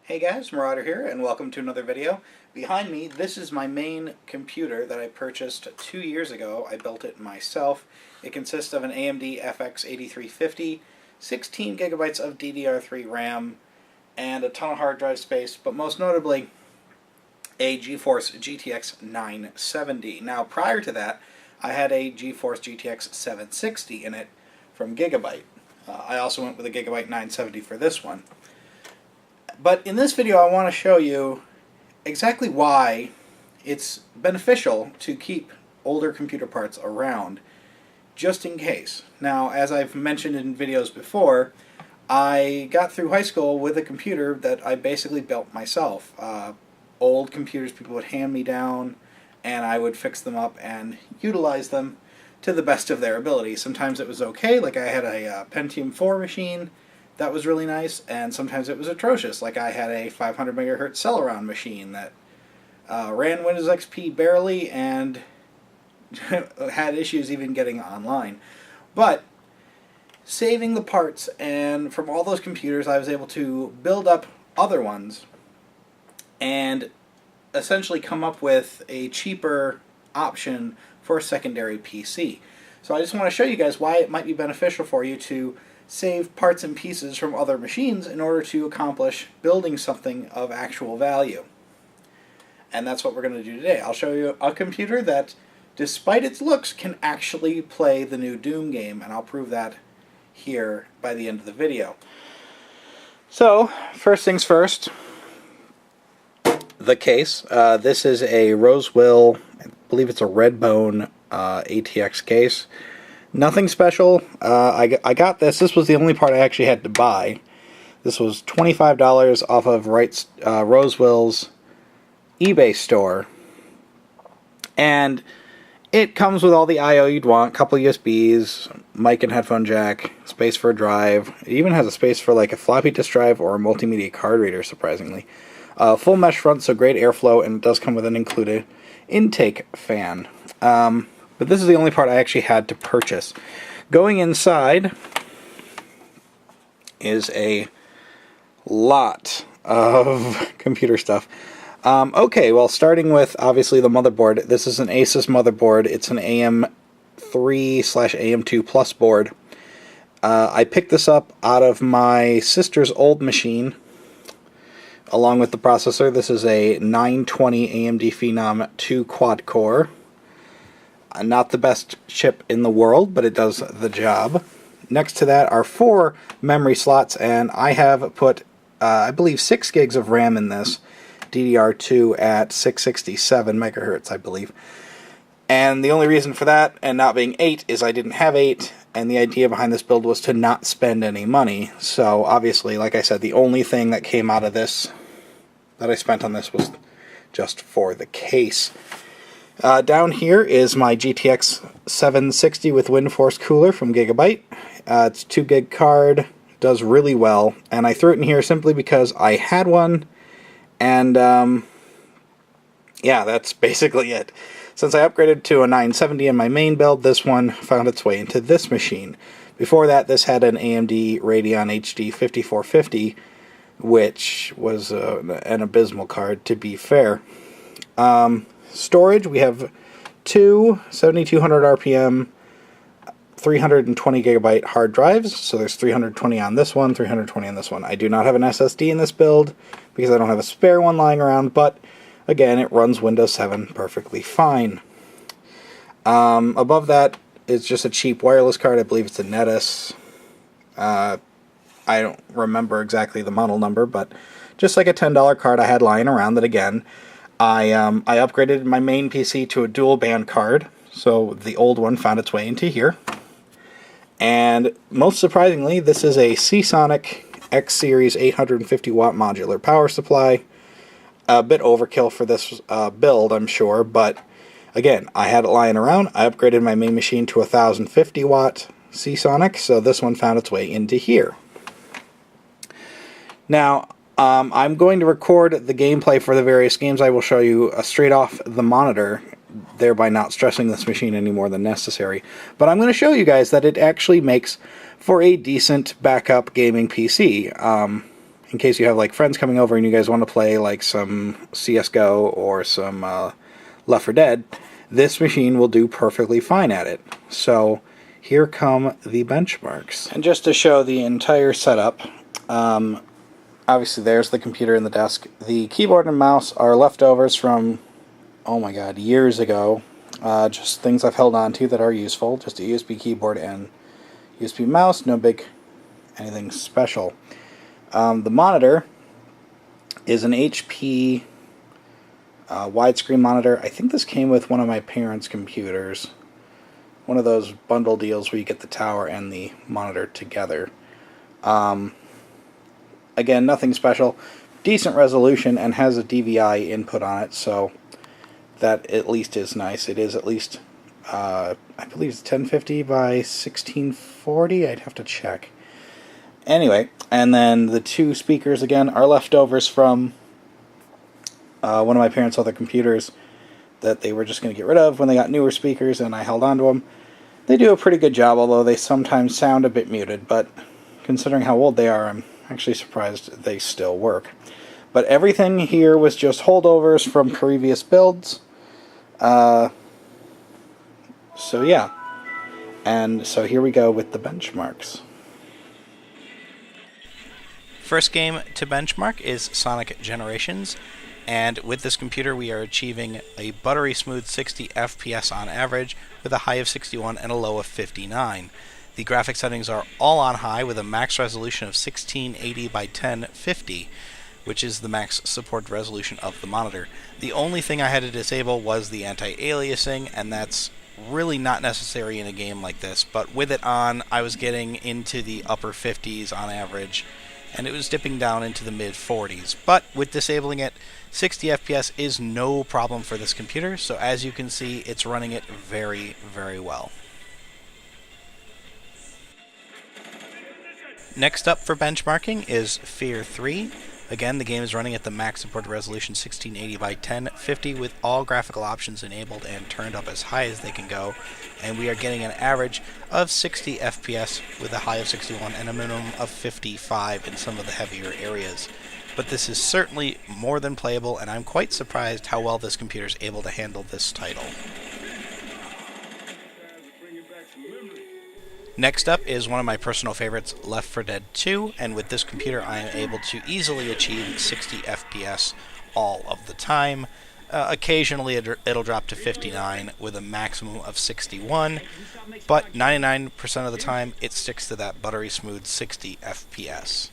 Hey guys, Marauder here, and welcome to another video. Behind me, this is my main computer that I purchased 2 years ago. I built it myself. It consists of an AMD FX 8350, 16 gigabytes of DDR3 RAM, and a ton of hard drive space, but most notably a G Force GTX 970. Now, prior to that, I had a G Force GTX 760 in it from Gigabyte. I also went with a Gigabyte 970 for this one. But in this video I want to show you exactly why it's beneficial to keep older computer parts around, just in case. Now, as I've mentioned in videos before, I got through high school with a computer that I basically built myself. Old computers people would hand me down, and I would fix them up and utilize them to the best of their ability. Sometimes it was okay, like I had a Pentium 4 machine. That was really nice, and sometimes it was atrocious, like I had a 500 megahertz Celeron machine that ran Windows XP barely and had issues even getting online. But saving the parts, and from all those computers I was able to build up other ones and essentially come up with a cheaper option for a secondary PC. So I just want to show you guys why it might be beneficial for you to save parts and pieces from other machines in order to accomplish building something of actual value. And that's what we're going to do today. I'll show you a computer that, despite its looks, can actually play the new Doom game, and I'll prove that here by the end of the video. So, first things first, the case. This is a Rosewell, I believe it's a Redbone ATX case. Nothing special. I got this. This was the only part I actually had to buy. This was $25 off of Rosewell's eBay store. And it comes with all the I/O you'd want. A couple USBs, mic and headphone jack, space for a drive. It even has a space for like a floppy disk drive or a multimedia card reader, surprisingly. Full mesh front, so great airflow, and it does come with an included intake fan. But this is the only part I actually had to purchase. Going inside is a lot of computer stuff. Okay, well, starting with, obviously, the motherboard. This is an Asus motherboard. It's an AM3/AM2 Plus board. I picked this up out of my sister's old machine, along with the processor. This is a 920 AMD Phenom II quad-core. Not the best chip in the world, but it does the job. Next to that are 4 memory slots, and I have put, I believe, 6 gigs of RAM in this. DDR2 at 667 megahertz, I believe. And the only reason for that, and not being 8, is I didn't have 8, and the idea behind this build was to not spend any money. So, obviously, like I said, the only thing that came out of this, that I spent on this, was just for the case. Down here is my GTX 760 with WindForce cooler from Gigabyte. It's a 2 gig card, does really well, and I threw it in here simply because I had one, and yeah, that's basically it. Since I upgraded to a 970 in my main build, this one found its way into this machine. Before that, this had an AMD Radeon HD 5450, which was an abysmal card, to be fair. Storage, we have 2 7200 RPM 320 gigabyte hard drives, so there's 320 on this one, 320 on this one. I do not have an SSD in this build because I don't have a spare one lying around, but again, it runs Windows 7 perfectly fine. Above that is just a cheap wireless card. I believe it's a Netis. I don't remember exactly the model number, but just like a $10 card I had lying around that, again, I upgraded my main PC to a dual band card, so the old one found its way into here. And most surprisingly, this is a Seasonic X Series 850 watt modular power supply. A bit overkill for this build, I'm sure, but again, I had it lying around. I upgraded my main machine to a 1050 watt Seasonic, so this one found its way into here. Now, I'm going to record the gameplay for the various games. I will show you straight off the monitor, thereby not stressing this machine any more than necessary. But I'm going to show you guys that it actually makes for a decent backup gaming PC. in case you have like friends coming over and you guys want to play like some CSGO or some Left 4 Dead, this machine will do perfectly fine at it. So here come the benchmarks. And just to show the entire setup, obviously there's the computer and the desk. The keyboard and mouse are leftovers from, oh my god, years ago. Just things I've held on to that are useful. Just a USB keyboard and USB mouse, no big anything special. The monitor is an HP widescreen monitor. I think this came with one of my parents' computers. One of those bundle deals where you get the tower and the monitor together. Again, nothing special. Decent resolution and has a DVI input on it, so that at least is nice. It is at least, I believe it's 1050 by 1640. I'd have to check. Anyway, and then the two speakers, again, are leftovers from one of my parents' other computers that they were just going to get rid of when they got newer speakers, and I held on to them. They do a pretty good job, although they sometimes sound a bit muted, but considering how old they are, I'm actually surprised they still work. But everything here was just holdovers from previous builds. So yeah. And so here we go with the benchmarks. First game to benchmark is Sonic Generations, and with this computer we are achieving a buttery smooth 60 FPS on average with a high of 61 and a low of 59. The graphic settings are all on high with a max resolution of 1680 by 1050, which is the max supported resolution of the monitor. The only thing I had to disable was the anti-aliasing, and that's really not necessary in a game like this, but with it on I was getting into the upper 50s on average, and it was dipping down into the mid 40s. But with disabling it, 60 FPS is no problem for this computer, so as you can see, it's running it very, very well. Next up for benchmarking is F.E.A.R 3. Again, the game is running at the max supported resolution 1680 by 1050 with all graphical options enabled and turned up as high as they can go, and we are getting an average of 60 FPS with a high of 61 and a minimum of 55 in some of the heavier areas. But this is certainly more than playable, and I'm quite surprised how well this computer is able to handle this title. Next up is one of my personal favorites, Left 4 Dead 2, and with this computer I am able to easily achieve 60 FPS all of the time. Occasionally it'll drop to 59 with a maximum of 61, but 99% of the time it sticks to that buttery smooth 60 FPS.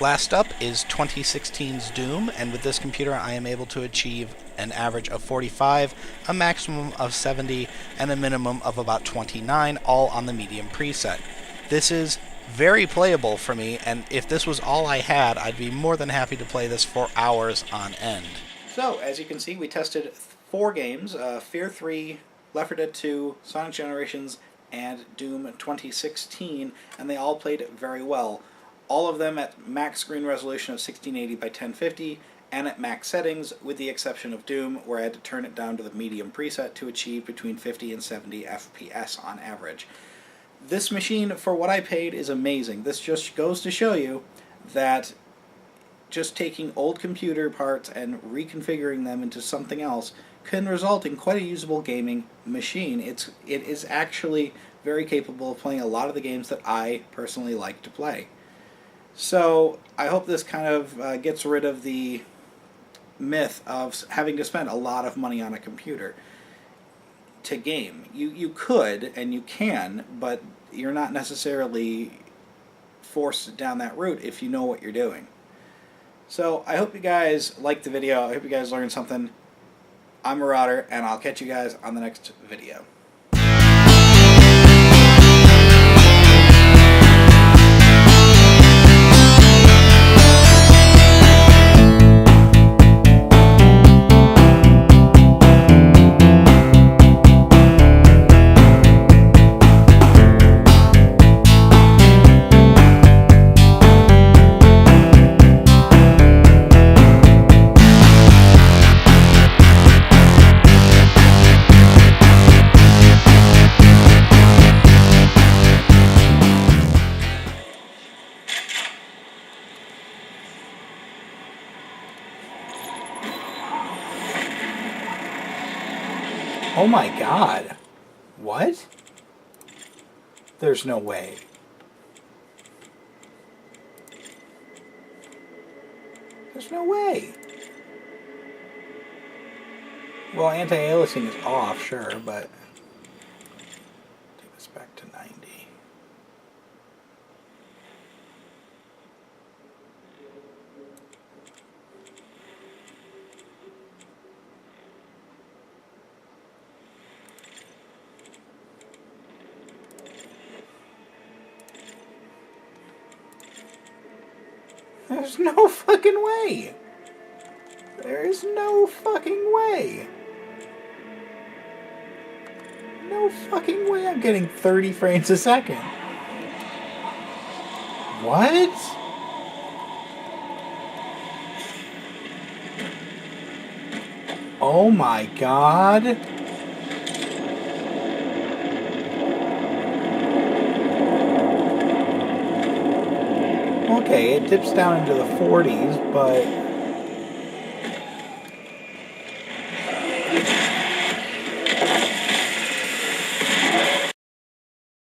Last up is 2016's Doom, and with this computer I am able to achieve an average of 45, a maximum of 70, and a minimum of about 29, all on the medium preset. This is very playable for me, and if this was all I had, I'd be more than happy to play this for hours on end. So, as you can see, we tested 4 games, F.E.A.R 3, Left 4 Dead 2, Sonic Generations, and Doom 2016, and they all played very well. All of them at max screen resolution of 1680 by 1050 and at max settings, with the exception of Doom, where I had to turn it down to the medium preset to achieve between 50 and 70 FPS on average. This machine, for what I paid, is amazing. This just goes to show you that just taking old computer parts and reconfiguring them into something else can result in quite a usable gaming machine. It is actually very capable of playing a lot of the games that I personally like to play. So I hope this kind of gets rid of the myth of having to spend a lot of money on a computer to game. You could and you can, but you're not necessarily forced down that route if you know what you're doing. So I hope you guys liked the video. I hope you guys learned something. I'm Marauder, and I'll catch you guys on the next video. Oh my god. What? There's no way. There's no way. Well, anti-aliasing is off, sure, but take this back to 90. There's no fucking way. There is no fucking way. No fucking way I'm getting 30 frames a second. What? Oh my god. Okay, it dips down into the 40s, but